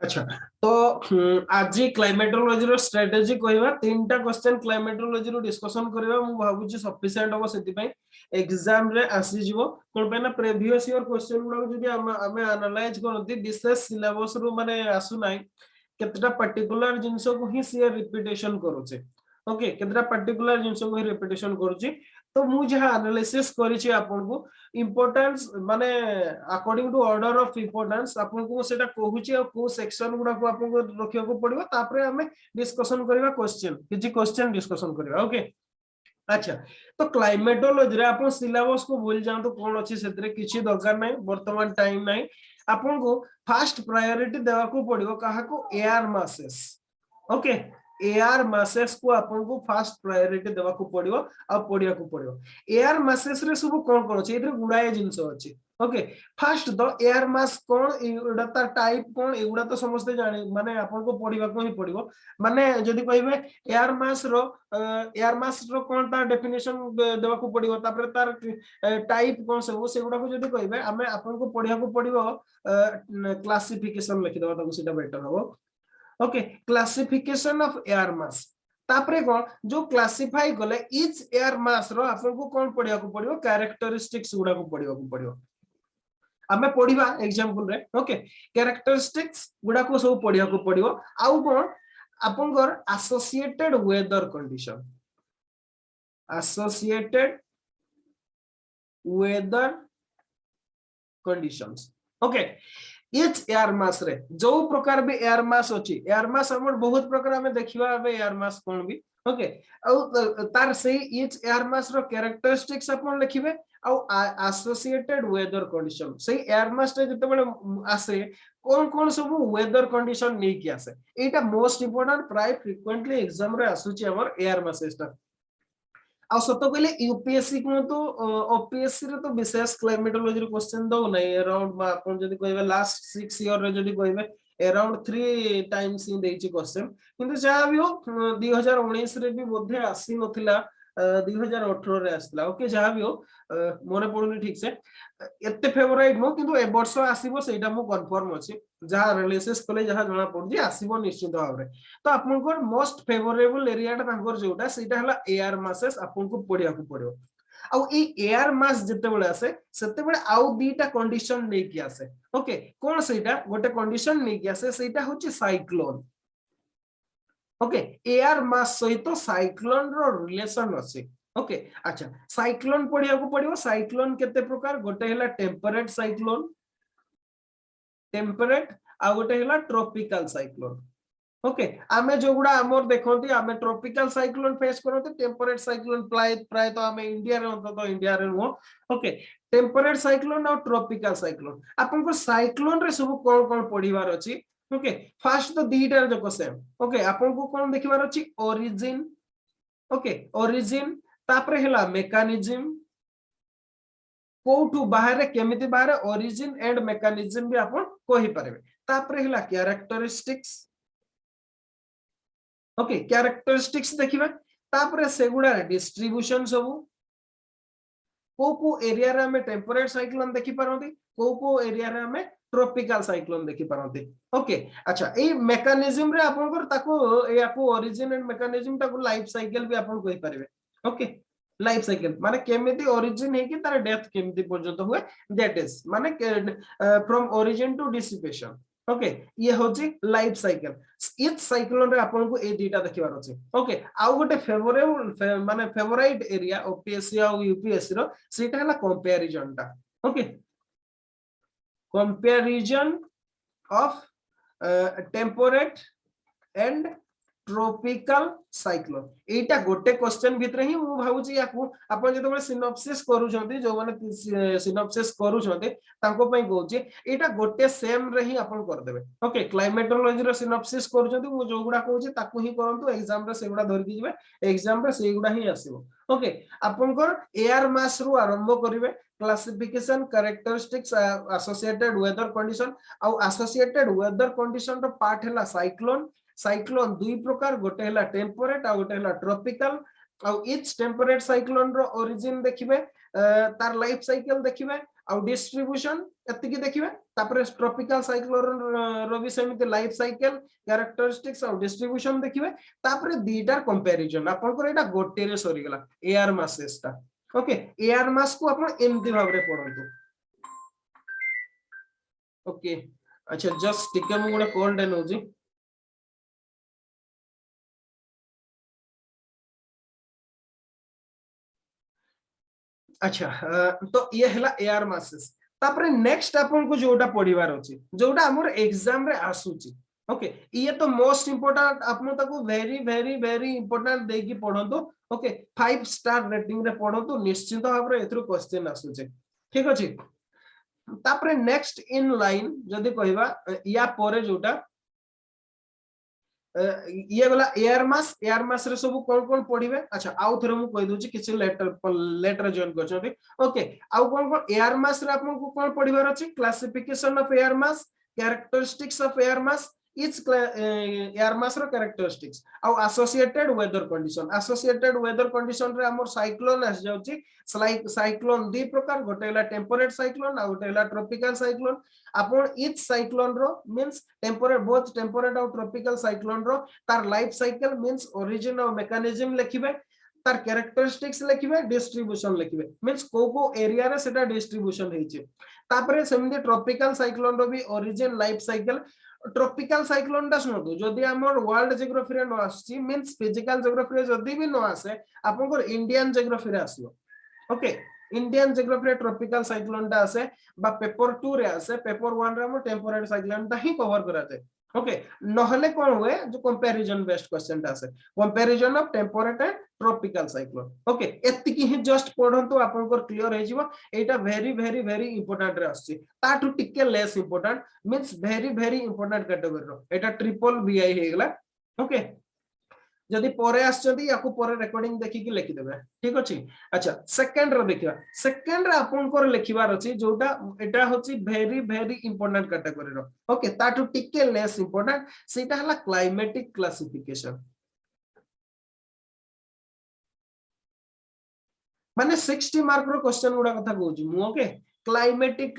अच्छा तो आज क्लाइमेटोलॉजी रो स्ट्रेटजी कहवा तीनटा क्वेश्चन क्लाइमेटोलॉजी रो डिस्कशन करबा मु भाबुची सफिशिएंट हो सेति पई एग्जाम रे आसी जीवो कोन पे ना प्रीवियस ईयर क्वेश्चन गुडा जदी हमें एनालाइज करती विशेष सिलेबस रो माने आसु नाही केतटा पर्टिकुलर जिंसो को ही से रिपीटेशन करूचे ओके केतटा पर्टिकुलर जिंसो को ही रिपीटेशन करूची तो मु जहा एनालिसिस करिछि आपन को इंपोर्टेंस माने according to order of importance आपन को सेटा कहूची आ को सेक्शन गुडा को आपन को रखिया को पड़िबो तापरे हमें डिस्कशन करबा क्वेश्चन किछि क्वेश्चन डिस्कशन करबा ओके। अच्छा तो क्लाइमेटोलॉजी रे आपन सिलेबस को भूल जान तो कोन अछि सेतरे किछि दरकार नै वर्तमान टाइम नै आपन को फर्स्ट प्रायोरिटी देवा को पड़िबो काहा को AR masses okay AR masses को आपन को फर्स्ट प्रायोरिटी देवा को पड़िबो आ पड़िया को पड़िबो एआर मासेस रे सब कोन अछि इधर गुडाए जिंस अछि ओके फर्स्ट द एआर मास कोन एडा ता टाइप कोन एगुडा तो समस्त जाने माने आपन को पड़िबा को ही पड़िबो माने जदी कहबे एआर मास रो कोन ता डेफिनेशन देवा को पड़िबो तापर तार टाइप कोन सब सेगुडा को जदी कहबे हमें आपन को पड़िया को पड़िबो क्लासिफिकेशन लिखि देबा ताको सेटा बेटर हो ओके क्लासिफिकेशन ऑफ एयर मास तापरे कोन जो क्लासिफाई गले ईच एयर मास रो आपन को कोन पड़िया को पड़िबो कैरेक्टरिस्टिक्स गुडा को पड़िबो हमें पढ़िबा एग्जांपल रे ओके कैरेक्टरिस्टिक्स गुडा को सब पढ़िया को पड़िबो आउ कोन आपनकर associated weather conditions okay each air mass रे जो प्रकार भी एयर मास अछि एयर मास हमर बहुत प्रकार हमें देखिबा बे एयर मास कोन भी ओके औ तार से इच एयर मास रो कैरेक्टरिस्टिक्स अपन लिखिबे औ एसोसिएटेड वेदर कंडीशन से एयर मास रे जते बळे आसे कोन कोन सब वेदर कंडीशन नै कि आसे एटा मोस्ट इंपोर्टेंट प्राय फ्रीक्वेंटली एग्जाम रे आसुची हमर एयर मास टा आ सत कहले यूपीएससी को तो ओपीएससी रे तो विशेष क्लाइमेटोलॉजी रे क्वेश्चन दो नै अराउंड अपन जदी कहबे लास्ट 6 ईयर रे जदी कहबे अराउंड 3 टाइम्स इन देछि क्वेश्चन किंतु जा भी हो 2019 रे भी बोधे आसी नथिला 2018 रे आस्ला ओके जा भी हो मोरे पडुनी ठीक से एते फेवरेट नो किंतु ए वर्ष आसीबो सेटा मो कंफर्म अछि जहा एनालिसिस कले जहा जणा पडजी आसीबो निश्चित भाबरे तो आपनकर मोस्ट फेवरेबल एरिया टा तांकर जोटा सेटा हला एयर मासेस आपनको पढिया को पड़ियो आ ई एयर मास जते बेले आसे सेते बेले आउ बीटा कंडीशन नै कि आसे ओके कोन सेटा गोटे कंडीशन नै कि आसे सेटा होची साइक्लोन ओके एयर मास सहित साइक्लोन रो रिलेशन अछि ओके अच्छा साइक्लोन पढिया को पड़ियो साइक्लोन केते प्रकार गोटे हला टेम्परेट आ गोटे हला ट्रॉपिकल साइक्लोन ओके आमे जो गुडा हमर देखंती आमे ट्रॉपिकल साइक्लोन फेस करते टेम्परेट साइक्लोन प्राय तो आमे इंडिया रे तो इंडिया रे नो ओके टेम्परेट साइक्लोन और ट्रॉपिकल साइक्लोन आपन को साइक्लोन रे सब कोन कोन पढिबार अछि ओके फर्स्ट तो दीटा जको सेम ओके आपन को कोन देखिबार अछि ओरिजिन ओके ओरिजिन तापरे हला मेकानिज्म कोठू बाहर केमिति बाहर ओरिजिन एंड मेकानिज्म भी आपन कहि परबे तापरे हला कैरेक्टरिस्टिक्स ओके कैरेक्टरिस्टिक्स देखिबा तापरे सेगुडा डिस्ट्रीब्यूशन सब को एरिया रे हमें टेम्परेट साइक्लोन देखि परंती को एरिया रे हमें ट्रॉपिकल साइक्लोन देखि परंती ओके अच्छा ए मेकानिज्म रे आपन को ताको याको ओरिजिन एंड मेकानिज्म ताको लाइफ साइकिल भी आपन कहि परबे ओके लाइफ साइकिल माने केमिति ओरिजिन है कि तार डेथ केमिति पर्यंत हुए दैट इज माने from origin to dissipation okay ये होची लाइफ साइकिल इच साइक्लोन रे आपन को ए दीटा देखिबार अछि ओके आउ गोटे फेवरेबल माने फेवरेट एरिया ओपीएससी और यूपीएससी रो सेटा हला कंपैरिजन टा okay comparison of temperate and tropical cyclone एटा गोटे क्वेश्चन भितर ही मु भाबुची याकू आपण जते बळे सिनॉप्सिस करू छथि जो माने सिनॉप्सिस करू छथि तांको पई कहूची एटा गोटे सेम रे ही आपण कर देबे ओके क्लाइमेटोलॉजी रो सिनॉप्सिस करू छथि मु जो गुडा कहूची ताकू ही करंतु एग्जाम रे सेगुडा धरि कि जिवे एग्जाम रे सेगुडा ही आसीबो ओके आपनकर एयर मास रु आरंभ करिवे classification characteristics associated weather condition और एसोसिएटेड वेदर कंडीशन रो पार्ट हला साइक्लोन साइक्लोन दुई प्रकार गोटे हला टेम्परेट आ गोटे हला ट्रॉपिकल आ इच टेम्परेट साइक्लोन रो ओरिजिन देखिबे तार लाइफ साइकिल देखिबे आउ डिस्ट्रीब्यूशन एति की देखिबे तापर ट्रॉपिकल साइक्लोन रो भी सेमिति लाइफ साइकिल कैरेक्टरिस्टिक्स आउ डिस्ट्रीब्यूशन देखिबे तापर दीटा कंपैरिजन आपन को एटा गोटे रे सरी गेला एआर मासेस ता ओके एआर मास को आपन एमती भाव रे पढंतु ओके अच्छा जस्ट टिके मु गोटे कॉल डे नउजी अच्छा तो ये हला एआर मासेस तापर नेक्स्ट आपन को जोटा पढिबार अछि जोटा हमर एग्जाम रे आसुची ओके ये तो मोस्ट इंपोर्टेंट आपन ताको वेरी वेरी वेरी इंपोर्टेंट देकी पढंतु ओके 5 स्टार रेटिंग रे पढंतु निश्चित भाव रे एथरो क्वेश्चन आसुचे ठीक अछि तापर नेक्स्ट इन लाइन जदी कहबा या परे जोटा ये वाला एयर मास रे सब कोन कोन पढिबे अच्छा आउ थरे मु कहि दोची किछ लेटर जॉइन करछथि ओके आउ कोन कोन एयर मास रे आपन को कोन पढिबार अछि classification of air mass characteristics of air mass each air mass ro characteristics au associated weather condition रे हमर साइक्लोन आस जाउची साइक्लोन दी प्रकार गोटेला टेम्परेट साइक्लोन आ गोटेला ट्रॉपिकल साइक्लोन अपन each साइक्लोन रो मींस टेम्परेट बोथ टेम्परेट और tropical cyclone रो तार life cycle means origin और mechanism लिखिबे तार characteristics लिखिबे distribution लिखिबे means को area रे सेटा डिस्ट्रीब्यूशन हेची तापरे सेमि ट्रॉपिकल साइक्लोन रो भी origin life cycle tropical cyclone दा सुनो जदी हमर वर्ल्ड ज्योग्राफी रे न आसी मींस फिजिकल ज्योग्राफी रे जदी भी न आसे आपन को इंडियन ज्योग्राफी रे आसीबो ओके इंडियन ज्योग्राफी रे ट्रॉपिकल साइक्लोन दा आसे बा पेपर 2 रे आसे पेपर 1 रे हम टेम्परेट साइक्लोन दा ही कवर करा जाय ओके नहले कोन हुए जो कंपैरिजन बेस्ड क्वेश्चन ता आसे comparison of temperate and tropical cyclone okay एति की ही जस्ट पढंतु आपन को क्लियर हे जिवो एटा वेरी वेरी वेरी इंपोर्टेंट रे आसी ताठु टिके less important means very very important category रो एटा ट्रिपल बीआई हे गेला ओके जदी परे आछथि याकू परे रिकॉर्डिंग देखि कि लिखि देबे ठीक अछि अच्छा सेकंड रो देखिबा सेकंड रे आपन को लिखिबार अछि जोटा एटा होछि वेरी वेरी इंपोर्टेंट कैटेगरी रो ओके ताठु टिके लेस इंपोर्टेंट सेटा हला क्लाइमेटिक क्लासिफिकेशन माने 60 मार्क रो क्वेश्चन गुडा कथा कहूची मु ओके क्लाइमेटिक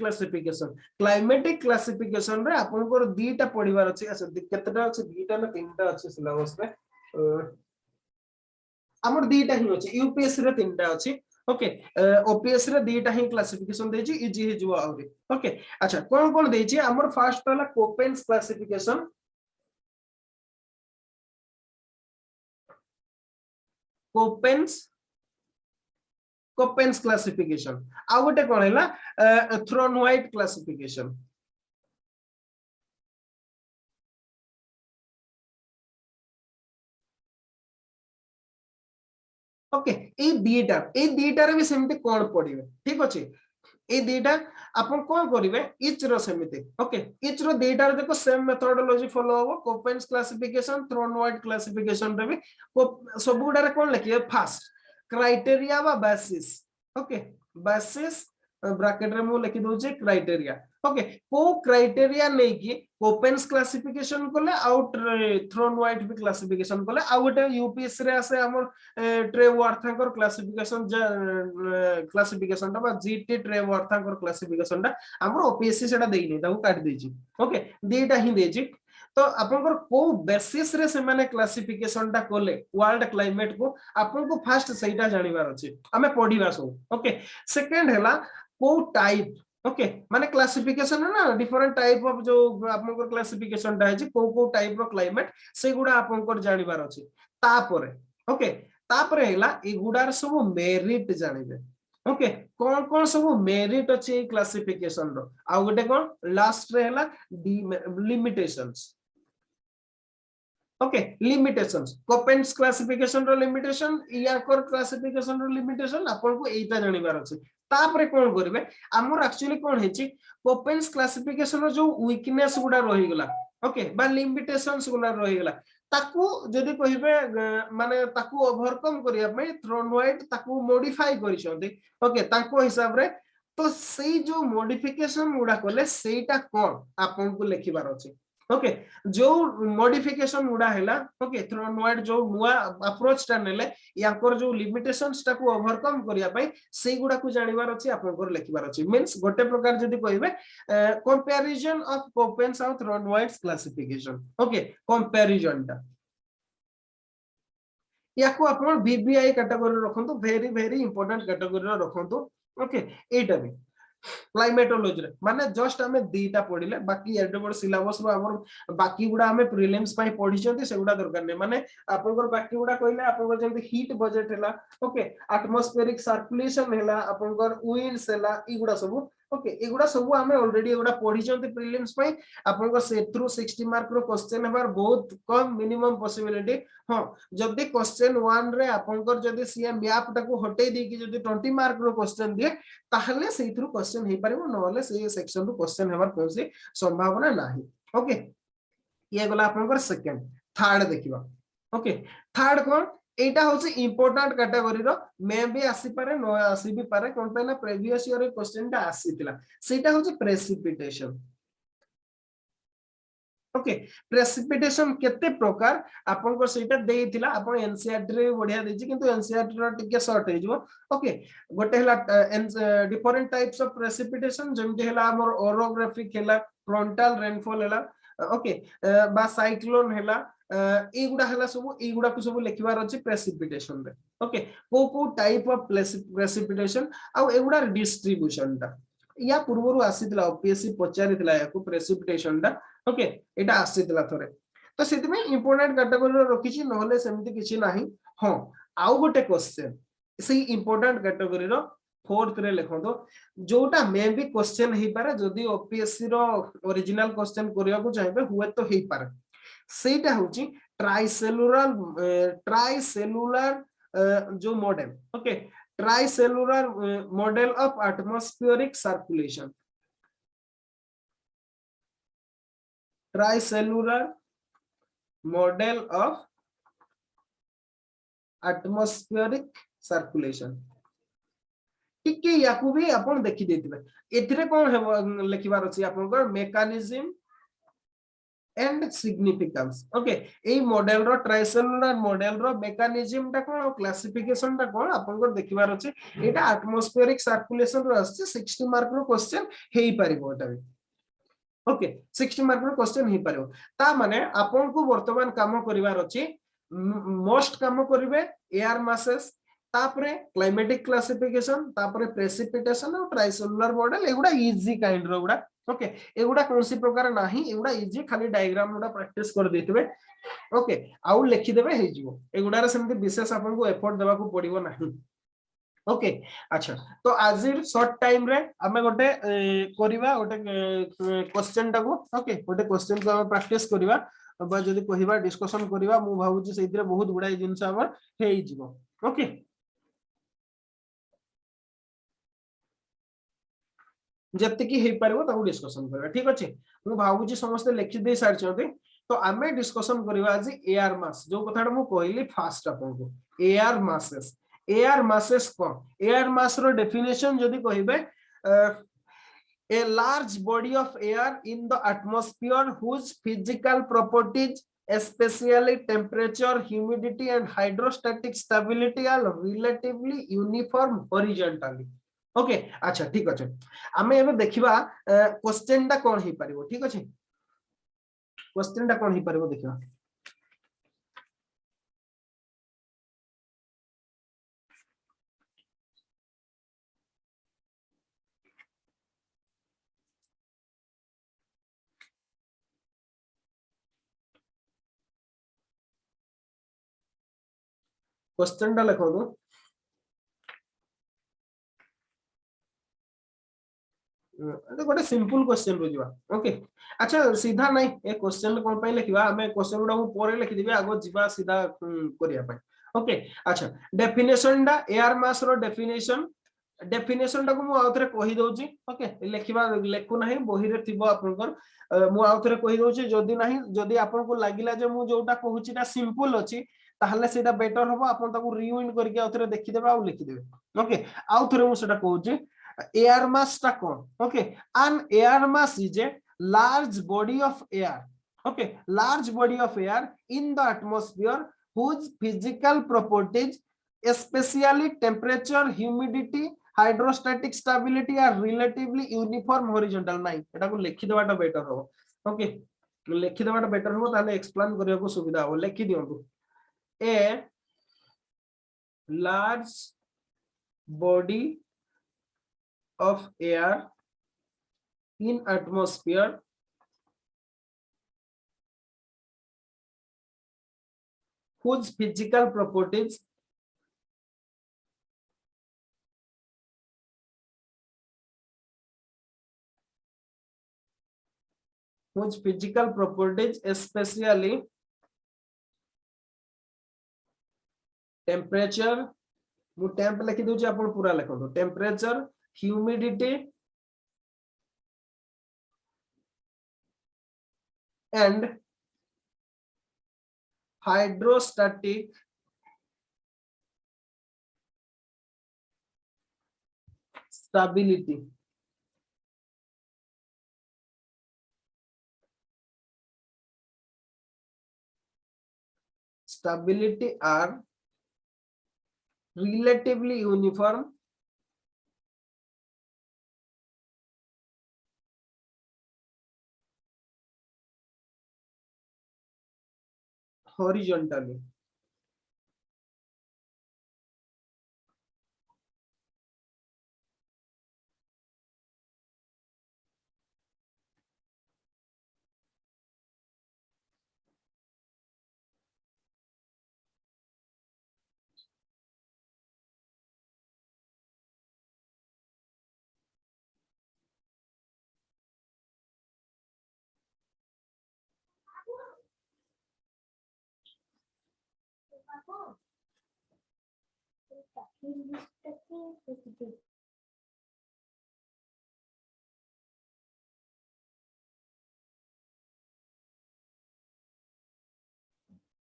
क्लासिफिकेशन रे आपन को दीटा पढिबार अछि अच्छा केतेटा अछि दीटा ना तीनटा अछि सिलेबस रे हमर दीटा ही अछि यूपीएससी रे तीनटा अछि ओके ओपीएससी रे दीटा ही क्लासिफिकेशन देछि इजी हे जुवा आउरी ओके अच्छा कोन कोन देछि हमर फर्स्ट वाला कोपेन्स क्लासिफिकेशन कोपेन्स क्लासिफिकेशन आ गोटे कोन हैला थ्रोनवाइट क्लासिफिकेशन ओके ए दीटा रे भी सेमते कोन पडिबे ठीक अछि ए दीटा आपन कोन करिवे इच रो सेमते ओके इच रो दीटा रे देखो सेम मेथोडोलॉजी फॉलो होबो कोपेन्स क्लासिफिकेशन थ्रोनवाइट क्लासिफिकेशन रे भी सब गुडा रे कोन लिखिए फास्ट क्राइटेरिया बा बेसिस ओके बेसिस ब्रैकेट रे मु लिखि दोजे क्राइटेरिया ओके को क्राइटेरिया नै कि कोपेन्स क्लासिफिकेशन कोले आउट थ्रोनवाइट भी क्लासिफिकेशन कोले आ गोटे यूपीएससी रे आसे हमर ट्रेवर्थांकर क्लासिफिकेशन ता बा जीटी ट्रेवर्थांकर क्लासिफिकेशन ता हमर ओपीएससी सेटा देई नै ताऊ काट देछि ओके दीटा ही देछि तो आपनकर को बेसिस रे से माने क्लासिफिकेशन ता कोले वर्ल्ड क्लाइमेट को आपन को फर्स्ट सहीटा जानिबार अछि हमें पढिबा सब ओके सेकंड हैला को टाइप ओके माने क्लासिफिकेशन है ना डिफरेंट टाइप ऑफ जो आपनकर क्लासिफिकेशन ता है को टाइप रो क्लाइमेट से गुडा आपनकर जानिबार अछि तापरे ओके तापरे हैला ए गुडार सब मेरिट जानिबे ओके कौन कौन सब मेरिट अछि क्लासिफिकेशन रो आ गोटे कोन लास्ट रे हैला limitations okay limitations Köppen's classification रो लिमिटेशन याकर क्लासिफिकेशन रो लिमिटेशन आपन को एटा जानिबार अछि तापरे कोन करबे हमर एक्चुअली कोन हेछि कोपेन्स क्लासिफिकेशन रो जो वीकनेस गुडा रहि गेला ओके बा लिमिटेशंस गुडा रहि गेला ताकू जदी कहिबे माने ताकू ओवरकम करिया पे थ्रोनवाइट ताकू मॉडिफाई करिसोंती ओके ताको हिसाब रे तो सेई जो मॉडिफिकेशन गुडा कोले सेटा कोन आपन को लिखिबार अछि ओके जो मॉडिफिकेशन गुडा हैला ओके थ्रोनवाइड जो नुआ अप्रोच टा नेले याकर जो लिमिटेशंस टा को ओवरकम करिया पई सेई गुडा को जानिबार अछि आपनकर लेखिबार अछि मींस गोटे प्रकार जदी कहिबे कंपैरिजन ऑफ कोपेन्स और थ्रोनवाइड्स क्लासिफिकेशन ओके कंपैरिजन टा याको आपण बीबीआई कैटेगरी रखंतु वेरी वेरी इंपोर्टेंट कैटेगरी रखंतु ओके एटा भी क्लाइमेटोलॉजी माने जस्ट हमें दीटा पढिले बाकी एडे बड सिलेबस रो हमर बाकी गुडा हमें प्रीलिम्स पई पढिचंती सेगुडा दरकार नै माने आपनकर बाकी गुडा कहिला आपनकर जेंति हीट बजेट हैला ओके एटमॉस्फेरिक सर्कुलेशन हैला आपनकर विंड्स हैला ई गुडा सब ओके एगुडा सब हमें ऑलरेडी एगुडा पढिचंती प्रीलिम्स पई आपनकर से थ्रू 60 मार्क रो क्वेश्चन हेबार बहुत कम मिनिमम पॉसिबिलिटी हां जदी क्वेश्चन 1 रे आपनकर जदी सी मैप टाको हटै दी कि जदी 20 मार्क रो क्वेश्चन दिए ताहले सेही थ्रू क्वेश्चन हे पारिबो नहले से सेक्शन रो क्वेश्चन हेबार कोनसी संभावना नाही ओके ये गला आपनकर सेकंड थर्ड देखिबा ओके थर्ड कोन एटा होछि इंपोर्टेंट कैटेगरी रो मे भी आसी पारे न आसी भी पारे कोन पे ना प्रीवियस ईयर रे क्वेश्चन ता आसीतिला सेटा होछि प्रेसिपिटेशन ओके प्रेसिपिटेशन केते प्रकार आपन को सेटा देइतिला आपन एनसीईआरटी रे बढ़िया देछि किंतु एनसीईआरटी रो टिके शॉर्ट हे जिवो ओके गोटे हला डिफरेंट टाइप्स ऑफ प्रेसिपिटेशन जेमते हला हमर ओरोग्राफिक हला फ्रंटल रेनफॉल हला ओके बा साइक्लोन हला एगुडा हला सब एगुडा को सब लिखिबार अछि प्रेसिपिटेशन रे ओके को टाइप ऑफ प्रेसिपिटेशन आ एगुडा डिस्ट्रीब्यूशन ता या पूर्वरु आसीतिला ओपीएससी पचारितिला याको प्रेसिपिटेशन ता ओके एटा आसीतिला थरे तो सेति में इंपोर्टेंट कैटेगरी रखिछि नहले सेमति किछि नाही हां आउ गोटे क्वेश्चन सेही इंपोर्टेंट कैटेगरी रो फोर्थ रे लिखो तो जोटा मे भी क्वेश्चन हे पारे जदी ओपीएससी रो ओरिजिनल क्वेश्चन करिया को चाहिबे हुए तो हे पारे सेटा होची ट्राइसेलुलर जो model okay tricellular model of atmospheric circulation tricellular model of atmospheric circulation ठीक है याकू भी अपन देखि देतिबे एथिरे कोन लिखिबार अछि आपनकर मेकानिज्म एंड सिग्निफिकेंस ओके ए मॉडल रो ट्राइसेलुलर मॉडल रो मेकानिज्म ता कोन क्लासिफिकेशन ता कोन आपनकर देखिबार अछि एटा एटमॉस्फेरिक सर्कुलेशन रो अछि 60 मार्क रो क्वेश्चन हेई परिबो एटा भी ओके 60 मार्क रो क्वेश्चन हेई परिबो ता माने आपन को वर्तमान काम करिवार अछि मोस्ट काम करिवे एयर मासेस तापरे क्लाइमेटिक क्लासिफिकेशन तापरे प्रेसिपिटेशन और ट्राइसेलुलर मॉडल एगुडा इजी काइंड रो गुडा ओके एगुडा कोनसी प्रकार नाही एगुडा इजी खाली डायग्राम गुडा प्रैक्टिस कर देतिबे ओके आउ लिखि देबे हे जिवो एगुडा रे सेमति विशेष आपन को एफर्ट देबा को पड़िबो नाही ओके अच्छा तो आजिर शॉर्ट टाइम रे हमें गोटे करिवा गोटे क्वेश्चन टाको ओके गोटे क्वेश्चन को हम प्रैक्टिस करिवा बा जदी कहिबा डिस्कशन करिवा मु भाबुची सेइतरे बहुत गुडा जिंस हमर हेई जिवो ओके जत्ते की हे परबो ताको डिस्कशन करबा ठीक अछि मु भाबुची समस्त लिखि दे सार छथि तो आमे डिस्कशन करबा आज एयर मास जो कथाटा मु कहली फास्ट आपन को एयर मासेस को एयर मास रो डेफिनेशन जदी कहिबे a large body of air in the atmosphere whose physical properties especially temperature humidity and hydrostatic stability are relatively uniform horizontally okay अच्छा ठीक अछि आमे एबे देखिबा क्वेश्चन टा कोन हे परिबो ठीक अछि क्वेश्चन टा कोन हे परिबो देखिबा क्वेश्चन टा लिखो दो गोटे सिंपल क्वेश्चन रो जिवा ओके अच्छा सीधा नहीं ए क्वेश्चन कोन पय लिखिबा हमें क्वेश्चन गुडा पोरे लिखि दिबे आगो जिबा सीधा करिया पय ओके अच्छा डेफिनेशन डा एयर मास रो डेफिनेशन टा को मु आउथरे कहि दोची ओके लिखिबा लेखु नाही बही रे थिबो आपनकर मु आउथरे कहि दोची जदी नाही जदी आपन को लागिला जे मु जोटा कहूची ता सिंपल अछि ताहले सेटा बेटर होबो आपन ताको रिवाइंड करके आउथरे देखि देबा आ लिखि देबे ओके आउथरे मु सेटा कहूची air mass ta kon okay an air mass is a large body of air Okay, large body of air in the atmosphere whose physical properties, especially temperature, humidity, hydrostatic stability are relatively uniform horizontal. नहीं एटा को लिखि देवाटा better हो. Okay, लिखि देवाटा better हो ताले explain करिया को सुविधा हो. लिखि दियंतु. A large body of air in atmosphere whose physical properties especially temperature, मु टेम्प लिखि दउची आपण पूरा लिखो. Temperature, humidity and hydrostatic stability are relatively uniform horizontally.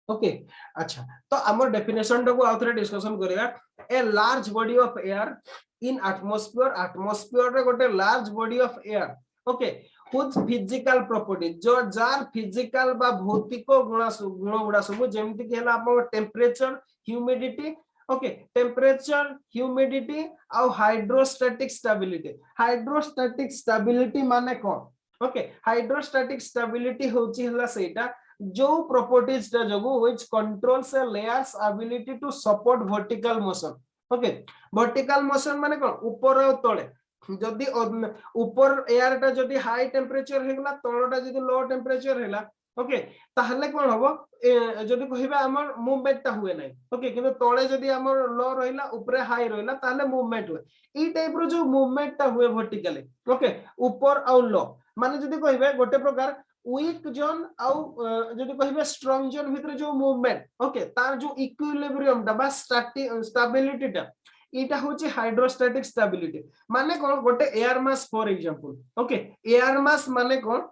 Okay अच्छा तो हमर डेफिनेशन टाको आउथरे डिस्कशन करिया. A large body of air in atmosphere रे गोटे large body of air. Okay which physical property जो जार फिजिकल बा भौतिक गुण गुडा सब जेमति के हला आपन temperature, humidity. Okay temperature, humidity और हाइड्रोस्टैटिक स्टेबिलिटी माने कोन. ओके हाइड्रोस्टैटिक स्टेबिलिटी होची हला सेटा जो प्रॉपर्टीज टा जगो which controls a layer's ability to support vertical motion. Okay vertical motion माने कोन ऊपर और तळे. जदी ऊपर एयर टा जदी हाई टेंपरेचर हेगला तळटा जदी लो टेंपरेचर हेला. ओके ताहले कोन हबो जदी कहिबा हमर मूवमेंट ता हुए नै. ओके किंतु तळे जदी हमर लो रहिला ऊपर हाई रहिला ताहले मूवमेंट हुए. ई टाइप रो जो मूवमेंट ता हुए वर्टिकली. ओके ऊपर और लो माने जदी कहिबा गोटे प्रकार वीक जोन आउ जदी कहिबे स्ट्रांग जोन भितर जो मूवमेंट. ओके तार जो इक्विलिब्रियम टा बा स्टेबिलिटी टा इटा होची हाइड्रोस्टैटिक स्टेबिलिटी. माने कोन गोटे air mass for example. Okay air मास माने कोन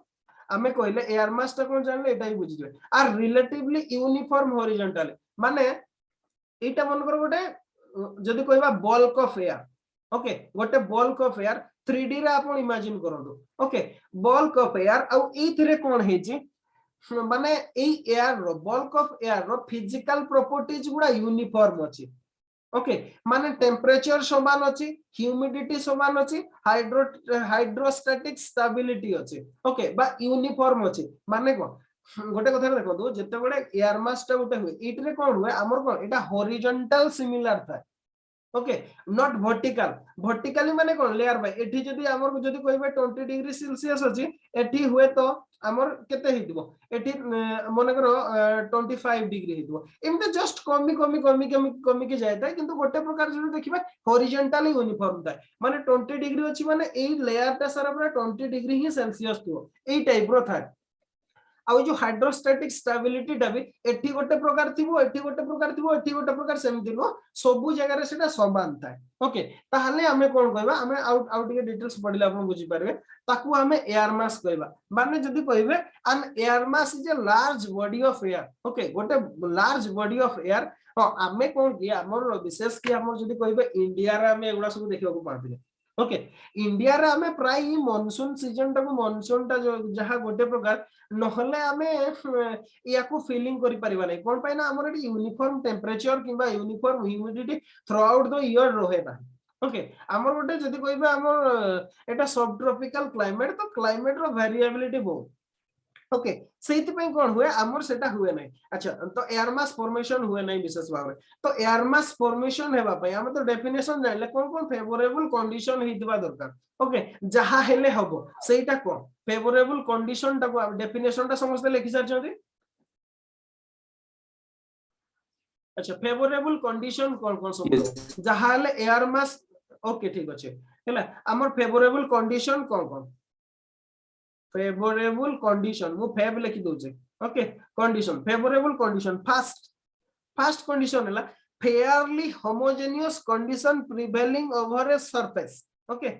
आमे कहले एयर मास टा कोन जानले एटा ही बुझिले. आर रिलेटिवली यूनिफॉर्म हॉरिजॉन्टल माने इटा मन कर गोटे जदी कहिबा बल्क ऑफ एयर. ओके गोटे बल्क ऑफ एयर 3D रे आपण इमेजिन करंतु. ओके बल्क ऑफ एयर आ इथरे कोन हेची माने ए एयर रो बल्क ऑफ एयर रो फिजिकल प्रॉपर्टीज गुडा यूनिफॉर्म अछि. ओके माने टेंपरेचर समान अछि, ह्यूमिडिटी समान अछि, हाइड्रोस्टैटिक स्टेबिलिटी अछि. ओके बा यूनिफॉर्म अछि माने कोन गोटे कथा देखो जते बडे एयर मास टा गोटे हुए इटरे कोन हुए हमर कोन एटा हॉरिजॉन्टल सिमिलर था. Okay not vertical. वर्टिकली माने कोन लेयर बाय एठी जदी हमर जदी कहबे 20 डिग्री सेल्सियस अछि एठी हुए तो हमर केते हितबो एठी माने करो 25 डिग्री हितबो. एमते जस्ट कमी के जायता किंतु गोटे प्रकार जदी देखिबा हॉरिजॉन्टली यूनिफॉर्म था. माने 20 डिग्री अछि माने एई लेयर ता सारा पूरा 20 डिग्री ही सेल्सियस थियो एई टाइप रो था. आ जो हाइड्रोस्टैटिक स्टेबिलिटी टा भी एठी गोटे प्रकार थिबो एठी गोटे प्रकार थिबो एठी गोटे प्रकार सेमति नो सबु जगह रे सेटा समान थाए. ओके ताहले हमें कोन कहबा हमें आउट के डिटेल्स पढिले आपण बुझी पारबे ताकू हमें एयर मास कहबा. माने जदी कहबे an air mass is a large body of air. Okay गोटे लार्ज बॉडी ऑफ एयर हमें कोन कि हमर विशेष कि हमर जदी कहबे इंडिया रे हमें एगुडा सब देखिबा को पाथिले. ओके इंडिया रे हमें प्राय मॉनसून सीजन टाको मॉनसून टा जहा गोटे प्रकार नहले हमें या को फीलिंग करि परिबा नै कोन पाइना हमर यूनिफॉर्म टेम्परेचर किबा uniform humidity throughout the year रहे ना ओके हमर गोटे जदी कहबा हमर एटा सब ट्रॉपिकल क्लाइमेट तो क्लाइमेट रो वेरिएबिलिटी बहुत ओके सेति पय कोन हुए हमर सेटा हुए नै अच्छा तो एयर मास फॉर्मेशन हुए नै विशेष भाव तो एयर मास फॉर्मेशन हेबा पय हम तो डेफिनेशन जानले कोन कोन फेवरेबल कंडीशन हेतिबा दरकार ओके जहा हेले हबो सेटा कोन फेवरेबल कंडीशन टा को डेफिनेशन टा समस्त लिखि सार छथि अच्छा फेवरेबल कंडीशन कोन कोन सब जहा हेले एयर मास ओके ठीक अछि हैला हमर फेवरेबल कंडीशन कोन कोन फेवरेबल कंडीशन मु फेव लिखि दोचे okay condition favourable condition first condition हैला fairly homogeneous condition prevailing over a surface okay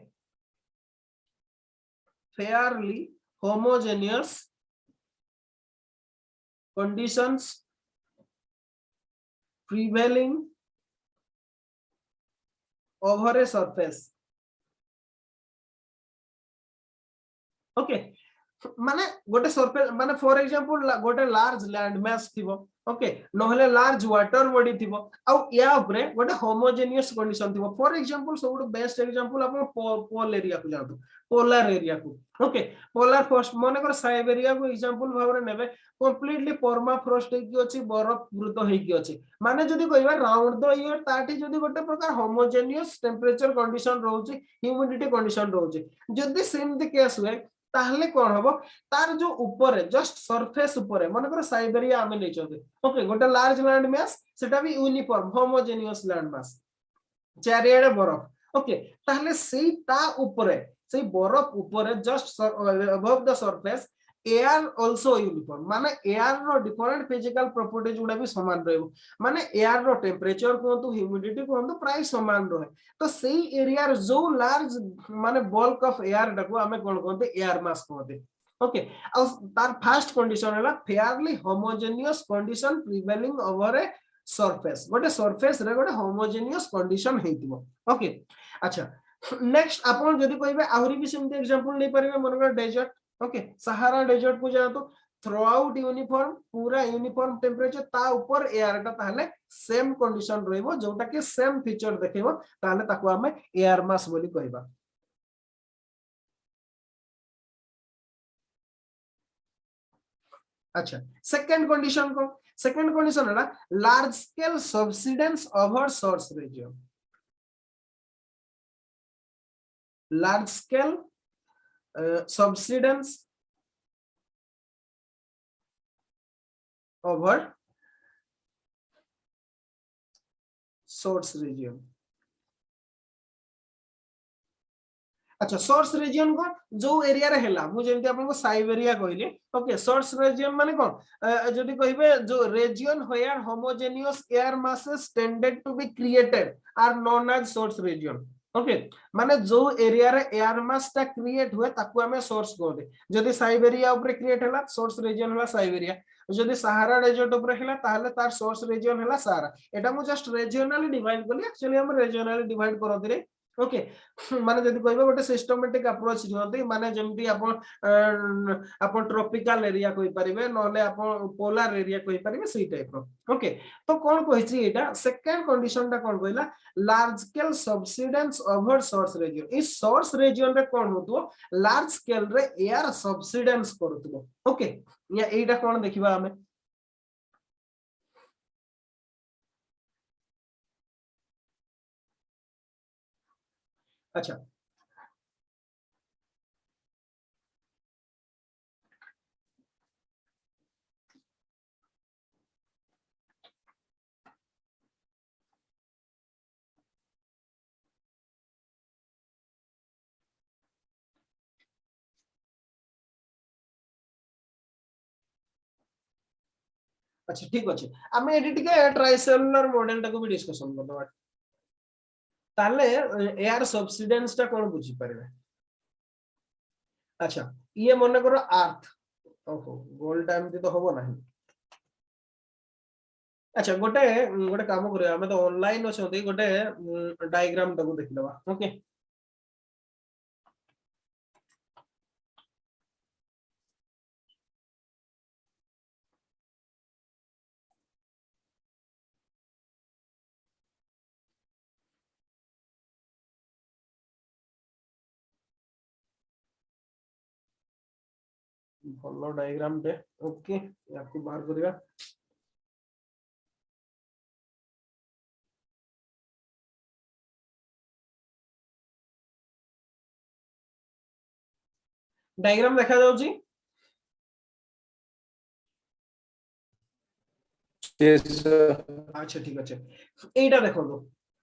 fairly homogeneous conditions prevailing over a surface okay माने गोटे सरफेस माने फॉर एग्जांपल गोटे लार्ज लैंड मास थिबो ओके नहले लार्ज वाटर बॉडी थिबो आ या ऊपर गोटे होमोजेनियस कंडीशन थिबो फॉर एग्जांपल सब बेस्ट एग्जांपल अपन पोल एरिया को जानतो पोलर एरिया को ओके पोलर फर्स्ट माने कर साइबेरिया को एग्जांपल भाबरे नेबे कंप्लीटली परमाफ्रॉस्ट हेकी अछि बरफ वृत हेकी अछि माने जदी कहबा राउंड द ईयर ताठी जदी गोटे प्रकार होमोजेनियस टेंपरेचर कंडीशन रहउची ह्यूमिडिटी कंडीशन रहउची जदी सेम द केस हुए ताहले कोन हबो तार जो ऊपर जस्ट सरफेस ऊपर मन कर साइबेरिया आमे नै चोते ओके गोटे लार्ज लैंड मास सेटा भी यूनिफॉर्म होमोजेनियस लैंड मास चारियाडे बरफ ओके ताहले सेई ता ऊपर सेई बरफ ऊपर just above the surface air also uniform माने एयर रो डिफरेंट फिजिकल प्रॉपर्टीज गुडा भी समान रहबो माने एयर रो टेंपरेचर कोंतु ह्यूमिडिटी कोंतु प्राय समान रहे तो सेई एरिया जो लार्ज माने बल्क ऑफ एयर डको हमें कोन कोंते एयर मास कोंते ओके तार फर्स्ट कंडीशन हैला fairly homogeneous condition prevailing over a surface गोटे सरफेस रे गोटे होमोजेनियस कंडीशन हेतिबो ओके अच्छा नेक्स्ट आपण जदी कहबे आहुरी भी सेम एग्जांपल नै परिबे मनकर डेजर्ट ओके सहारा डेजर्ट को जातो थ्रू आउट यूनिफॉर्म पूरा यूनिफॉर्म टेंपरेचर ता ऊपर एयर टा ताहले सेम कंडीशन रहइबो जोटा कि सेम फीचर देखिबो ताहले ताको हमें एयर मास बोली कहबा अच्छा सेकंड कंडीशन को सेकंड कंडीशन है large scale subsidence over source region large scale subsidence over source region अच्छा सोर्स रीजन को जो एरिया रे हैला मु जेंति आपन को साइबेरिया कहली ओके सोर्स रीजन माने कोन जदी कहिबे जो region where homogeneous air masses tended to be created are known as source region okay माने जो एरिया रे एयर मास ता क्रिएट हुए ताकू हमें सोर्स कहते जदी साइबेरिया ऊपर क्रिएट हैला सोर्स रीजन हैला साइबेरिया जदी सहारा डेजर्ट ऊपर हैला ताहले तार सोर्स रीजन हैला सहारा एटा मु जस्ट रीजनली डिवाइड करली एक्चुअली हम रीजनली डिवाइड करत रे ओके माने जदी कहबे गोटे सिस्टमैटिक अप्रोच नियंती माने जेमती आपण ट्रॉपिकल एरिया कहि परिबे नले आपण पोलर एरिया कहि परिबे सेही टाइप रो ओके तो कोन कहिछि एटा सेकंड कंडीशन ता कोन कहला large scale subsidence over source region इस सोर्स रीजन रे कोन होतो लार्ज स्केल रे एयर सब्सिडेंस करतबो ओके या एटा कोन देखिबा हमें अच्छा अच्छा ठीक अछि हमें एडी टिके ट्राइसेलुलर मॉडल टाको भी डिस्कशन करबा ताले एयर सब्सिडेंस ता कोन बुझी परबे अच्छा ये मन करो अर्थ ओहो गोल टाइम तो होबो नाही अच्छा गोटे गोटे काम करिया हमें तो ऑनलाइन अछंती गोटे डायग्राम टाको देखलबा ओके भलो डायग्राम टे ओके याकू बाहर करिया डायग्राम देखा जाउची अच्छा ठीक अच्छे एटा देखो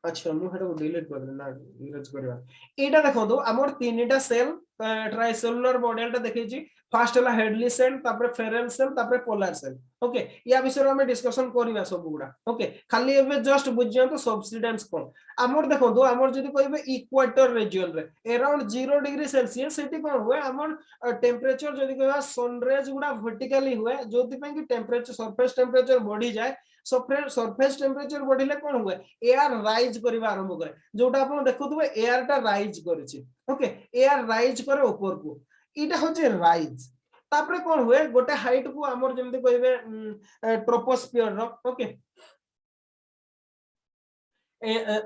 अच्छा मु हेटा डिलीट कर देना इरेज करबा एटा देखो हमर तीनटा सेल ट्राइसेलुलर मॉडल देखै छी फर्स्ट हला हेडली सेल तापर फेरल सेल तापर पोलर सेल ओके या विषय हम डिस्कशन करबा सब गुडा ओके खाली एबे जस्ट बुझियो तो सब्सिडेंस कोन हमर देखो हमर जदी कहबे इक्वेटर रीजन रे अराउंड 0 डिग्री सेल्सियस सेठी कोन हुए हमर टेंपरेचर जदी कहबा सनराइज गुडा वर्टिकली हुए जोति पे कि टेंपरेचर सरफेस टेंपरेचर बढ़ी जाए सरफेस टेंपरेचर बढ़िले कोन हुए एयर राइज करबा आरंभ करे जोटा आपण देखुथबे एयर टा राइज करिछि ओके एयर राइज करे ऊपर को इटा होचे राइज तापरे कोन हुए गोटे हाइट को हमर जेमति कहबे ट्रोपोस्फियर रो ओके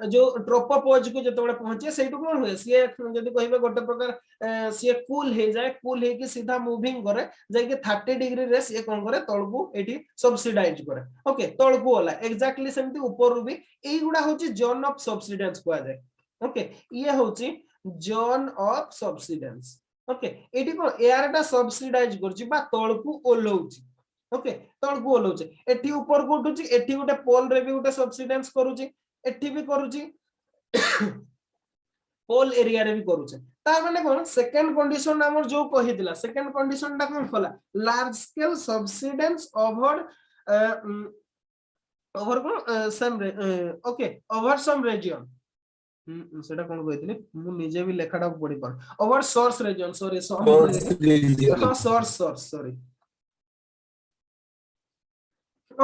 जो ट्रोपोपॉज को जतबे पहुंचे सेटु कोन हुए सी जदी कहबे गोटे प्रकार सी कूल हे जाए कूल हे कि सीधा मूविंग करे जे कि 30 डिग्री रे सी कोन करे तळकु एठी सब्सिडाइज करे ओके तळकु होला एग्जैक्टली सेमती ऊपर भी एई गुडा होची जोन ऑफ सब्सिडेंस को जाए ओके ये होची जोन ऑफ सब्सिडेंस ओके एठी को एयर टा सब्सिडाइज करची बा तळकु ओलौची ओके तळकु ओलौची एठी ऊपर को उठुची एठी गोटे पोल रे भी गोटे सब्सिडेंस करूची एठी भी करूची पोल एरिया रे भी करूचे तार माने कोन सेकंड कंडीशन हमर जो कहिदिला सेकंड कंडीशन ता कोन फला large scale subsidence over over को some okay over some region सेटा कोन कहितले मु निजे भी लेखाडा पढी पर over source region sorry source sorry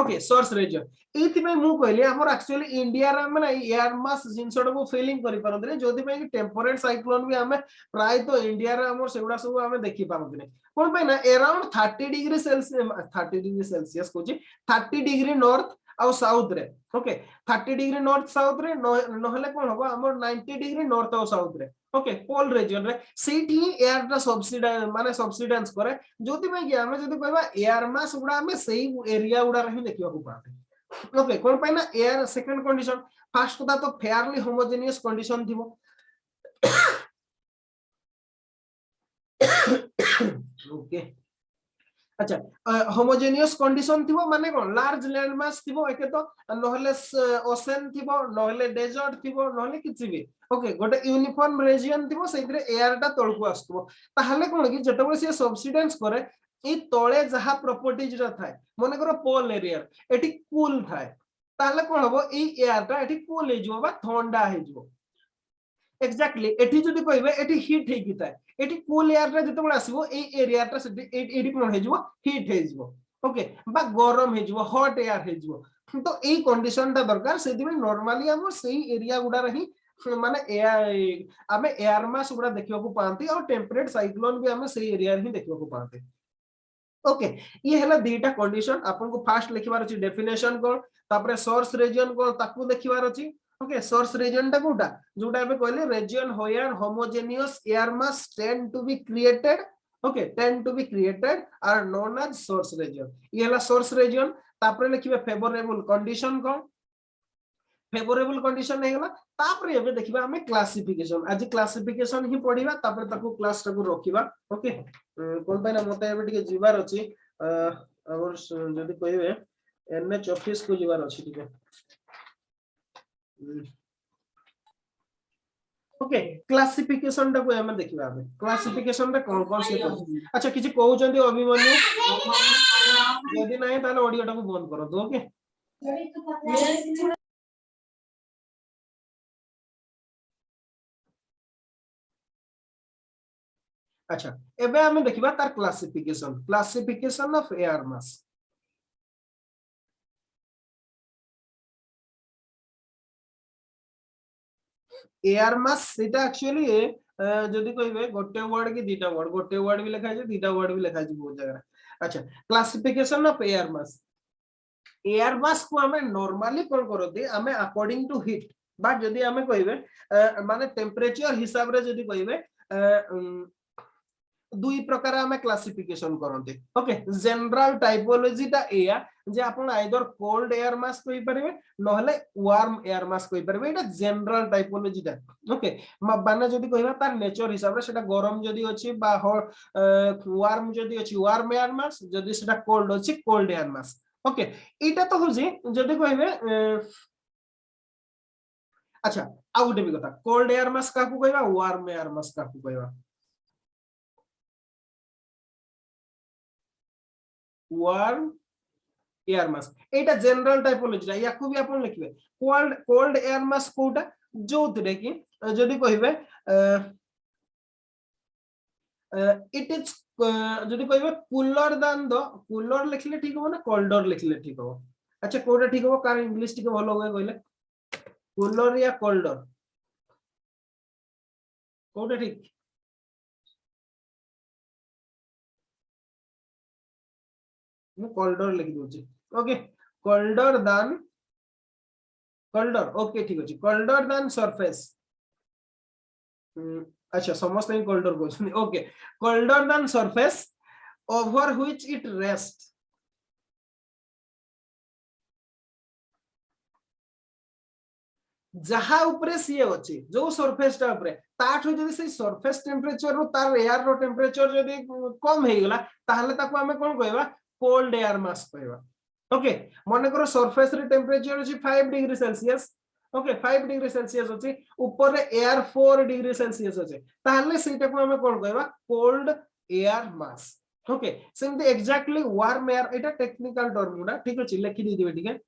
okay source region एथि में मु कहली हमर एक्चुअली इंडिया रे माने एयर मास जिंसडा को फीलिंग करि परंतने जोदि में कि टेंपरेट साइक्लोन भी हमें प्राय तो इंडिया रे हमर सेगुडा सब हमें देखि पारंतने कोन पे ना अराउंड 30 डिग्री सेल्सियस को 30 डिग्री नॉर्थ और साउथ रे ओके 30 डिग्री नॉर्थ साउथ रे नहले कोन होबा हमर 90 डिग्री नॉर्थ और साउथ रे ओके पोल रीजन रे सेठी एयर टा सब्सिडाइज माने सब्सिडेंस करे जोति में कि हमें जदी कहबा एयर मास गुडा हमें सही एरिया गुडा रही देखिबा को पाते ओके कोन पे ना एयर सेकंड कंडीशन फर्स्ट कथा तो फेयरली होमोजेनियस कंडीशन थिबो ओके अच्छा होमोजेनियस कंडीशन थिबो माने कोन लार्ज लैंड मास थिबो एके तो नहले ओशन थिबो नहले डेजर्ट थिबो नहले किछि भी ओके गोटे यूनिफॉर्म रीजन थिबो सेइतरे एयर टा तळकु आस्तबो ताहले कोन कि जतबे से सब्सिडेंस करे ई तळे जहा प्रॉपर्टीज रा थाए माने करो पोल एरिया एठी कूल थाए ताहले कोन हबो ई एयर टा एठी कूल हे जिवो बा ठंडा हे जिवो एक्जेक्टली एठी जदी कहबे एठी हीट हे किताए एठी कूल एयर रे जतबे आसीबो ए एरिया टा एठी कोन हे जिवो हीट हे जिवो ओके बा गरम हे जिवो हॉट एयर हे जिवो तो ए कंडीशन ता दरकार सेदि में नॉर्मली हम सही एरिया गुडा रही माने एयर हमें एयर मास गुडा देखिबा को पांती और टेंपरेट साइक्लोन भी हमें सही एरिया रे देखिबा को पांती ओके ये हला दीटा कंडीशन आपन को फास्ट लिखिबार अछि डेफिनेशन कोन तापरे सोर्स रीजन कोन ताकू देखिबार अछि ओके सोर्स रीजन टा कोटा जोटा एबे कहले region where homogeneous air mass tend to be created okay tend to be created are known as source region ये हला सोर्स रीजन तापरे लिखिबे फेवरेबल कंडीशन कोन फेवरेबल कंडीशन नै गला तापरे एबे देखिबा हमें क्लासिफिकेशन आज क्लासिफिकेशन ही पढिबा तापरे ताकू क्लास टाकू रखिबा ओके कोन पैना मते एबे टिके जिबार अछि और जदी कहबे एनएच ऑफिस को जिबार अछि टिके ओके क्लासिफिकेशन टा को हम देखिबा हमें क्लासिफिकेशन रे कोन से अच्छा किछि कहउ जंदी अभिमन्यु यदि नहीं ताले ऑडियो टा को बंद कर दो ओके अच्छा एबे हमें देखिबा तार classification of air mass air mass सेटा एक्चुअली जदी कहबे गोटे वर्ड की दीटा वर्ड भी लिखा है दीटा वर्ड भी लिखा है बहुत जगह अच्छा क्लासिफिकेशन ऑफ एयर मास को हमें नॉर्मली कोन करते हमें अकॉर्डिंग टू हीट बट जदी हमें कहबे माने टेंपरेचर हिसाब रे जदी कहबे दुई प्रकार आमे क्लासिफिकेशन करते। ओके जनरल टाइपोलॉजी टा एया जे आपण आइदर कोल्ड एयर मास कहि परिबे नहले वार्म एयर मास कहि परिबे एटा जनरल टाइपोलॉजी टा। ओके माने जदी कहिबा तार नेचर हिसाब रे सेटा गरम जदी अछि बा वार्म जदी अछि वार्म एयर मास जदी सेटा कोल्ड अछि कोल्ड एयर मास। ओके एटा तो होजी जदी कहिबे अच्छा आ गुटे भी कथा कोल्ड एयर मास काकू कहबा वार्म एयर मास काकू कहबा वार्म एयर मास एटा जनरल टाइपोलॉजी याकू भी आपण लिखबे कोल्ड कोल्ड एयर मास कोटा जोतरे कि जदी कहिबे इट इज जदी कहिबे कूलर दान द कूलर लिखले ठीक हो ना कोल्डर लिखले ठीक हो। अच्छा कोटा ठीक हो कार इंग्लिश ठीक भलो होय कहले कूलर या कोल्डर कोटा ठीक मु कोल्डर लिख दूची। ओके कोल्डर दान कोल्डर ओके ठीक अछि कोल्डर दान सरफेस अच्छा समस्त ही कोल्डर को ओके कोल्डर दान surface over which it rest जहा ऊपर सी अछि जो सरफेस टा ऊपर ताठो जदी से सरफेस टेंपरेचर रो तार एयर रो टेंपरेचर जदी कम हे गेला ताहले ताको हमें कोन कहबा कोल्ड एयर मास कहबा। ओके मन करो सरफेस रे टेंपरेचर अछि 5 degree Celsius. Okay 5 degree Celsius अछि ऊपर रे एयर 4 डिग्री सेल्सियस अछि ताहले सेटा को हमें कोन कहबा कोल्ड एयर मास। ओके सेमते एग्जैक्टली वार्म एयर एटा टेक्निकल टर्म गुडा ठीक अछि लिखि दी दिबे ठीक है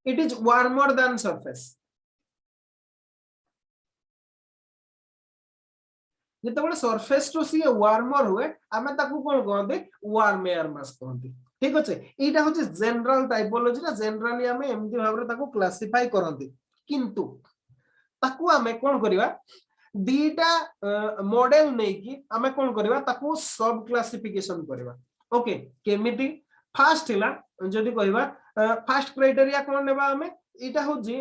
it is warmer than surface जेतेबेले सरफेस टू सी वार्मर हुए आमे ताकू कोन कहते वार्म एयर मास कहते। ठीक अछि एटा होचे जनरल टाइपोलॉजी ना जनरली आमे एमति भाबरे ताकू क्लासिफाई करंती किंतु ताकू आमे कोन करिवा दीटा मॉडल नै कि आमे कोन करिवा ताकू सब क्लासिफिकेशन करिवा। ओके केमिति फर्स्ट हिला जदी कहिबा फर्स्ट क्राइटेरिया कोन नेबा आमे एटा होजी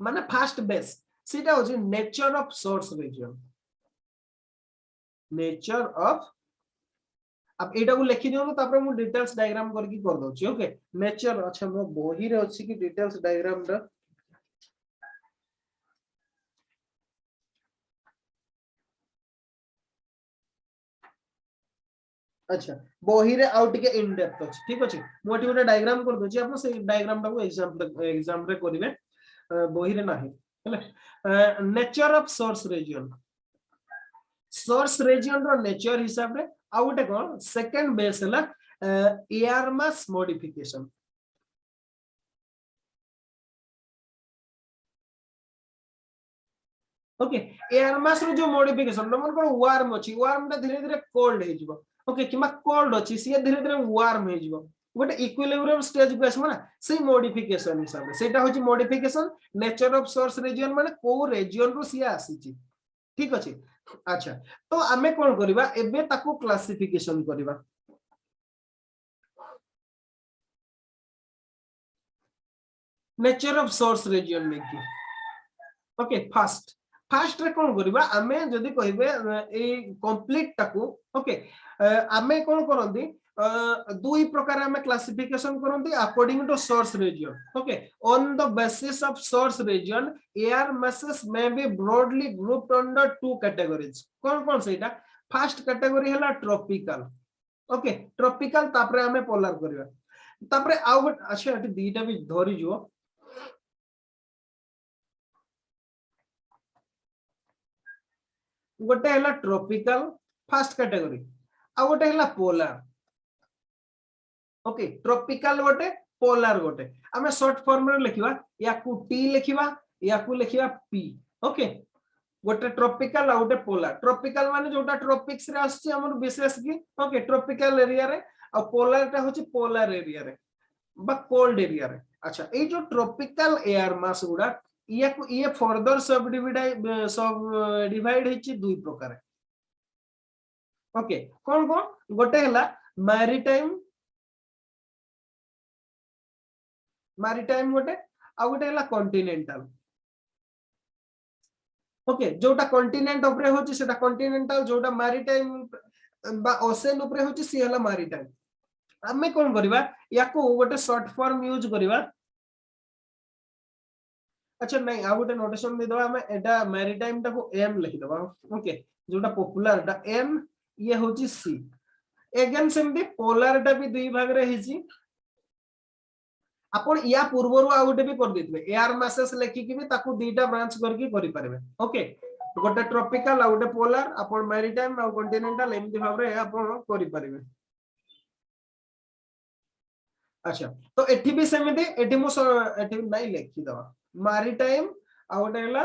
माने फर्स्ट बेस सीटा होजी nature of source region nature of अब एटा को लिखि दियो तापर मु डिटेल्स डायग्राम करके कर दोची। ओके नेचर अच्छा मो बही रे अछि कि डिटेल्स डायग्राम रा अच्छा बही रे आउट के इन डेप्थ अछि ठीक अछि मोटी गोटे डायग्राम कर दोची आपन से डायग्राम टा को एग्जाम रे करिवे बही रे नाही हेले नेचर ऑफ सोर्स रीजन रो नेचर हिसाब रे आ गोटे कोन सेकंड बेस हला air mass modification. Okay air mass रो जो मॉडिफिकेशन मन को वार्म अछि वार्म ता धीरे धीरे कोल्ड हे जिवो। ओके किमा कोल्ड अछि से धीरे धीरे वार्म हे जिवो गोटे इक्विलिब्रियम स्टेज को आसबो ना से मॉडिफिकेशन हिसाब रे सेटा होची modification nature of source region माने को रीजन रो सिया आसीची। ठीक अछि अच्छा तो आमे कोन करिबा एबे ताकू क्लासिफिकेशन करिबा। नेचर ऑफ सोर्स रीजन में की ओके फर्स्ट फर्स्ट रे कोन करिबा आमे जदी कहिबे ए कंप्लीट टाकू ओके आमे कोन करंती दुई प्रकार आमे क्लासिफिकेशन करंती according to source region. Okay on the basis of source region air masses may be broadly grouped under two categories कोन कोन सेटा फर्स्ट कैटेगरी हला ट्रॉपिकल। ओके ट्रॉपिकल तापरे आमे पोलर करिवा तापरे आउ अच्छा एटी दीटा भी धरि जो गोटे हला ट्रॉपिकल फर्स्ट कैटेगरी आ गोटे हला पोलर। ओके ट्रॉपिकल गोटे पोलर गोटे आमे शॉर्ट फॉर्म रे लिखिबा याकू टी लिखिबा याकू लिखिबा पी। ओके गोटे ट्रॉपिकल आ गोटे पोलर ट्रॉपिकल माने जोटा ट्रॉपिक्स रे आसी हमर विशेष की ओके ट्रॉपिकल एरिया रे आ पोलर टा होची पोलर एरिया रे बा कोल्ड एरिया रे। अच्छा ए जो ट्रॉपिकल एयर मास गुडा ये फर्दर सब डिवाइड हेची दुई प्रकार। ओके कौन कौन गोटे हला मैरीटाइम गोटे आ गोटे हला कॉन्टिनेंटल। ओके जोटा कॉन्टिनेंट उपरे होची सेटा कॉन्टिनेंटल जोटा मैरीटाइम बा ओशन उपरे होची सी हला मैरीटाइम आमे कोन करबा याको गोटे शॉर्ट फॉर्म यूज करबा अच्छा नहीं आ गोटे नोटेशन दे दबा हमें एटा मैरीटाइम टा को एम लिखि दबा ओके जोटा पॉपुलर टा एम ये होची सी अगेन सेमती पोलर टा भी दुई भाग रे हिची आपण या पूर्वरु आ गोटे भी कर देतबे एयर मासेस लेखि कि भी ताकू दीटा ब्रांच करके करि परबे ओके गोटे ट्रॉपिकल आ गोटे पोलर आपण मैरीटाइम आ कॉन्टिनेंटल एमती भाव रे आपण करि परबे अच्छा तो एठी भी सेमती एठी मो एठी नहीं लिखि दवा मैरीटाइम आ गोटे हला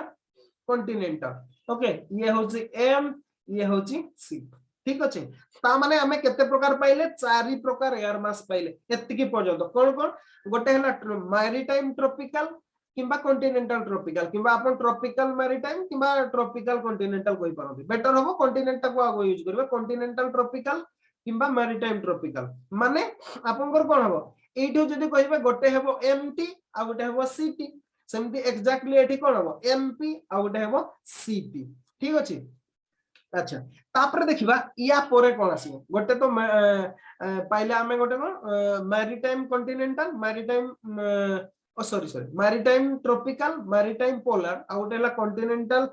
कॉन्टिनेंटल ओके ये होची एम ये होची सी ठीक अछि ता माने हमें केते प्रकार पाइले चारि प्रकार एयर मास पाइले एतिकी पर्यंत कोन कोन गोटे हला मैरीटाइम ट्रॉपिकल किंबा कॉन्टिनेंटल ट्रॉपिकल किंबा अपन ट्रॉपिकल मैरीटाइम किंबा ट्रॉपिकल कॉन्टिनेंटल कोइ पारबे बेटर होबो कॉन्टिनेंटल को आगो यूज करबे कॉन्टिनेंटल ट्रॉपिकल किंबा मैरीटाइम ट्रॉपिकल माने आपनकर कोन होबो एठो जदी कहबे गोटे हेबो एमटी आ गोटे हेबो सीटी सेमती एग्जैक्टली एठी कोन होबो एमपी आ गोटे हेबो सीपी ठीक अछि अच्छा तापर देखिबा या पोरे कोन आसीबो गोटे तो पाइले हमें गोटे कोन maritime continental maritime oh sorry maritime tropical maritime polar आ गोटे हला कॉन्टिनेंटल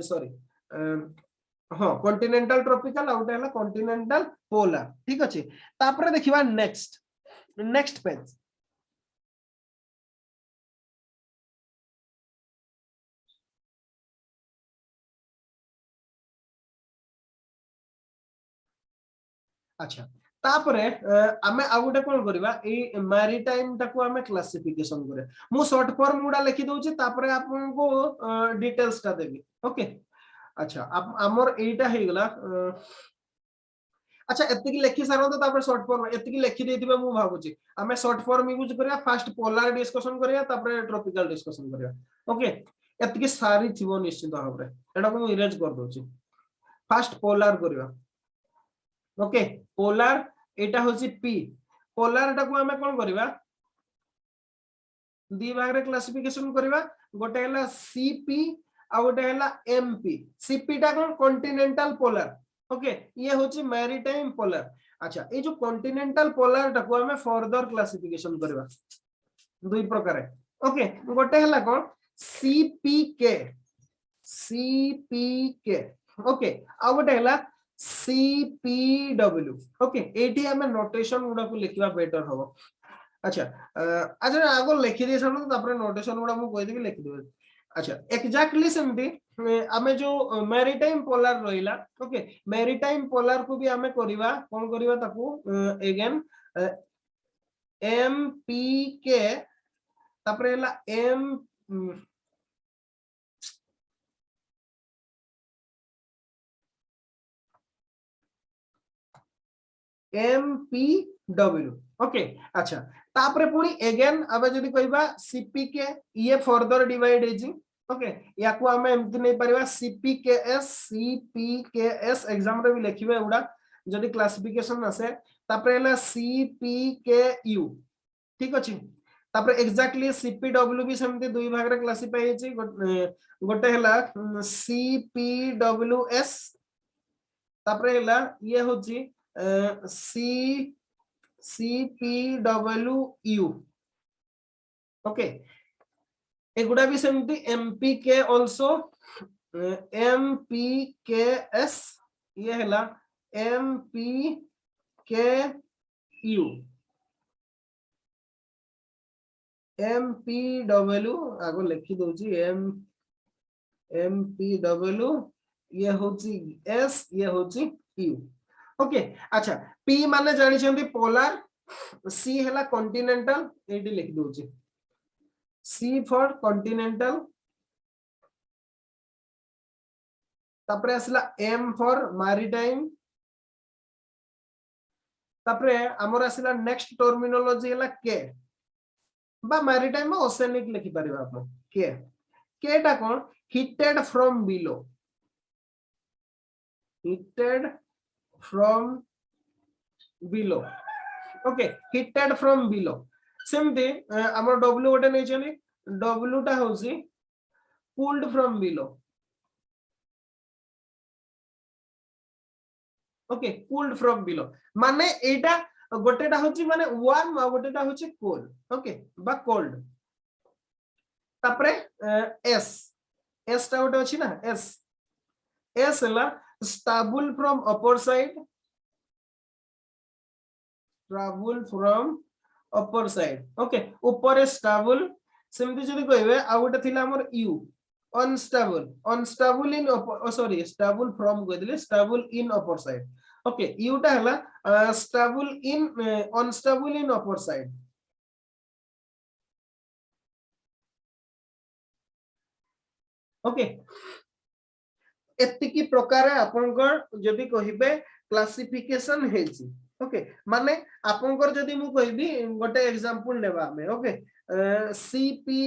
सॉरी हां कॉन्टिनेंटल ट्रॉपिकल आ गोटे हला कॉन्टिनेंटल पोलर ठीक अछि तापर देखिबा नेक्स्ट पेज अच्छा तापरे आमे आ गोटे कोन करबा ए मैरीटाइम टाको आमे क्लासिफिकेशन करे मु शॉर्ट फॉर्म गुडा लिखि दोची तापरे आपन को डिटेल्स ता देबी ओके अच्छा हमर एटा हे गेला अच्छा एतिकी लिखि सारो तो तापर शॉर्ट फॉर्म एतिकी लिखि देतिबे मु भाबुची आमे शॉर्ट फॉर्म यूज करिया फर्स्ट पोलर डिस्कशन करिया तापरे ट्रॉपिकल डिस्कशन करिया ओके एतिकी सारी थिबो निश्चित भाबरे एटा को इरेज कर दोची फर्स्ट पोलर करिया ओके पोलर एटा होची पी पोलर टा को हमें कोन करबा दी भाग रे क्लासिफिकेशन करबा गोटे हला सीपी आ गोटे हला एमपी सीपी टा कोन कॉन्टिनेंटल पोलर ओके ये होची मैरीटाइम पोलर अच्छा ए जो कॉन्टिनेंटल पोलर टा को हमें फर्दर क्लासिफिकेशन करबा दुई प्रकार ओके गोटे हला कोन सीपीके सीपीके ओके आ गोटे हला CPW ओके एटी हमें नोटेशन गुडा को लिखिबा बेटर होबो अच्छा अच्छा आगो लिखि दे छन तापर नोटेशन गुडा मु कहि देबी लिखि देबे अच्छा एग्जैक्टली सेमती हमें जो मैरीटाइम पोलर रहिला ओके मैरीटाइम पोलर को भी हमें करबा कोन करबा ताकू अगेन एमपीके तापर हला एम MPW ओके अच्छा तापरे पुनी अगेन अबे जदी कहबा CPK ये फर्दर डिवाइड हेजी ओके या को हमें एमति नै परिबा CPKS एग्जाम रे भी लिखिबे एउडा जदी क्लासिफिकेशन आसे तापरे हला CPKU ठीक अछि तापरे एग्जैक्टली CPW भी समते दुई भाग रे क्लासिफाई हेजी गोटे हला CPWS तापरे हला ये होजी CPWU ओके एगुडा भी सेमती MPK आल्सो MPKS ये हला MPKU MPW आगो लिखि दोची MPW ये होची S ये होची U ओके अच्छा P माने जानि छंती पोलर C हला कॉन्टिनेंटल एडी लिख दोची C फॉर कॉन्टिनेंटल तापरे असला M फॉर मैरीटाइम तापरे हमर असला नेक्स्ट टर्मिनोलॉजी हला K बा मैरीटाइम ओसेनिक लिखि परिबा आपण K टा कोन heated from below heated from below okay hitted from below सेमते हमर w गोटे नै छनी w टा होसी pulled from below okay cooled from below माने एटा गोटेटा होची माने वार्म आ गोटेटा होची कोल्ड ओके बा कोल्ड तापरे एस एस टा गोटे अछि ना एस एस हला stable from upper side travel from upper side okay ऊपर स्टेबल सेमति जदी कहबे आ गोटे थिला हमर you unstable in sorry stable from कह दिले stable in upper side okay you टा हला stable in unstable in upper side okay एतिकी प्रकार आपनकर जदी कहिबे क्लासिफिकेशन हेछि ओके माने आपनकर जदी मु कहबी गोटे एग्जांपल लेबा हमें ओके सीपी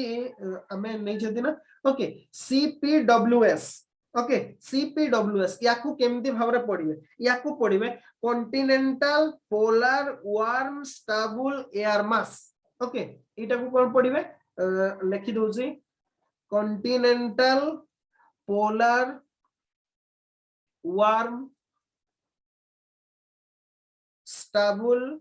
हमें नहीं जदी ना ओके सीपीडब्ल्यूएस ओके सीपीडब्ल्यूएस याकू केमती भाबरे पढिबे याकू पढिबे continental polar warm stable air mass okay एटा को कोन पढिबे लिखि दोछि continental polar warm stable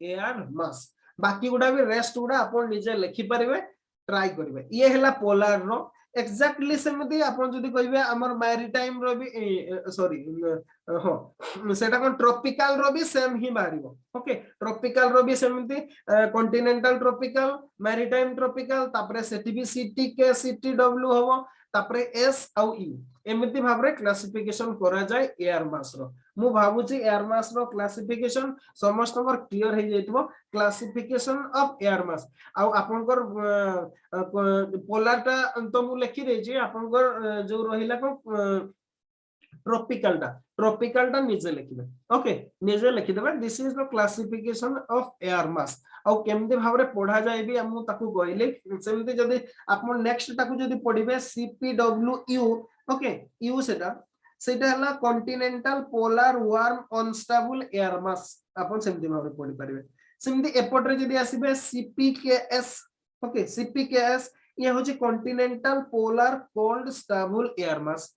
air mass बाकी गुडा भी रेस्ट गुडा आपण निजे लिखि परिबे ट्राई करिवे ये हला पोलर रो एक्जेक्टली सेमती आपण जदी कहिबे हमर मैरीटाइम रो भी सॉरी हो सेटा कोन ट्रॉपिकल रो भी सेम ही बारिबो ओके ट्रॉपिकल रो भी सेमती कॉन्टिनेंटल ट्रॉपिकल मैरीटाइम ट्रॉपिकल तापरे सेटी भी सीटी के सीटी डब्ल्यू होबो तापरे एस आउ ई एमिति भाबरे क्लासिफिकेशन करा जाय एयर मास रो मु भाबुची एयर मास रो क्लासिफिकेशन समस्त पर क्लियर हे जेतबो क्लासिफिकेशन ऑफ एयर मास आ आपनकर पोलर टा तो मु लिखि देछि आपनकर जो रहिला को ट्रॉपिकल टा निजे लिखिबे ओके निजे लिखि देबा this is the classification of air mass आ केमते भाबरे पढा जाय भी हम ताकू कहले सेमते जदी आपन नेक्स्ट ताकू जदी पढिबे सीपीडब्ल्यूयू ओके यू सेटा हला continental polar warm unstable air मास आपन सेमते भाबरे पढि परिबे सेमते एपटरे जदी आसीबे सीपीकेएस ओके सीपीकेएस ये होची continental polar cold stable air mass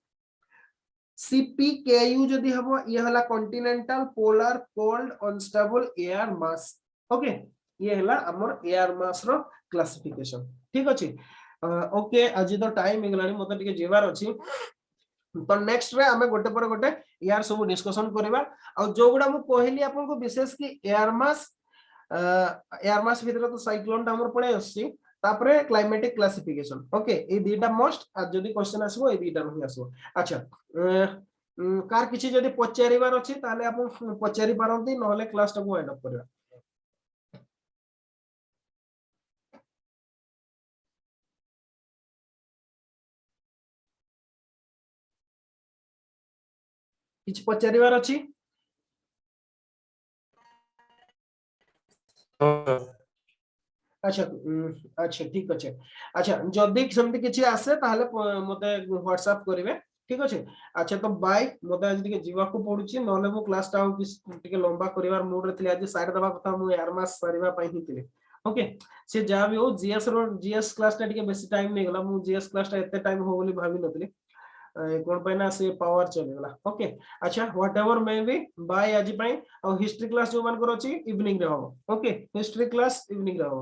CPKU जदी हबो ये हला continental polar cold unstable air mass okay ये हला हमर एयर मास रो क्लासिफिकेशन ठीक अछि ओके आज तो टाइम हेगलानी मते टिके जेवार अछि तो नेक्स्ट रे हमें गोटे पर गोटे यार सब डिस्कशन करबा आ जो गुडा मु कहली आपन को विशेष कि एयर मास भीतर तो साइक्लोन हमर पळे अछि तापरे क्लाइमेटिक क्लासिफिकेशन ओके ए दीटा मोस्ट आ जदी क्वेश्चन आसबो ए दीटा ही आसबो अच्छा कार किछि जदी पचारिबार अछि ताले आपन पचारि पारंती नहले क्लास टा को एंड अप करबा किछि पचारिबार अछि अच्छा अच्छा ठीक अछि अच्छा जदी समति किछि आसे ताले मते व्हाट्सएप करिवे ठीक अछि अच्छा तो बाय मते आज टिके जीवा को पडुछि नले मो क्लास टा टिके लंबा करिवार मूड रे थिले आज साइड दबा कथा मु यार मास सरीवा पई ही थिले ओके से जा भी हो जीएस क्लास टा टिके बेसी टाइम नै गला मु जीएस क्लास टा एते टाइम हो बोली भाबी नथली कोन पैना से पावर चले गला ओके अच्छा व्हाटएवर मे बी बाय आज पई और हिस्ट्री क्लास जो मान कर अछि इवनिंग रे हो ओके हिस्ट्री क्लास इवनिंग रे हो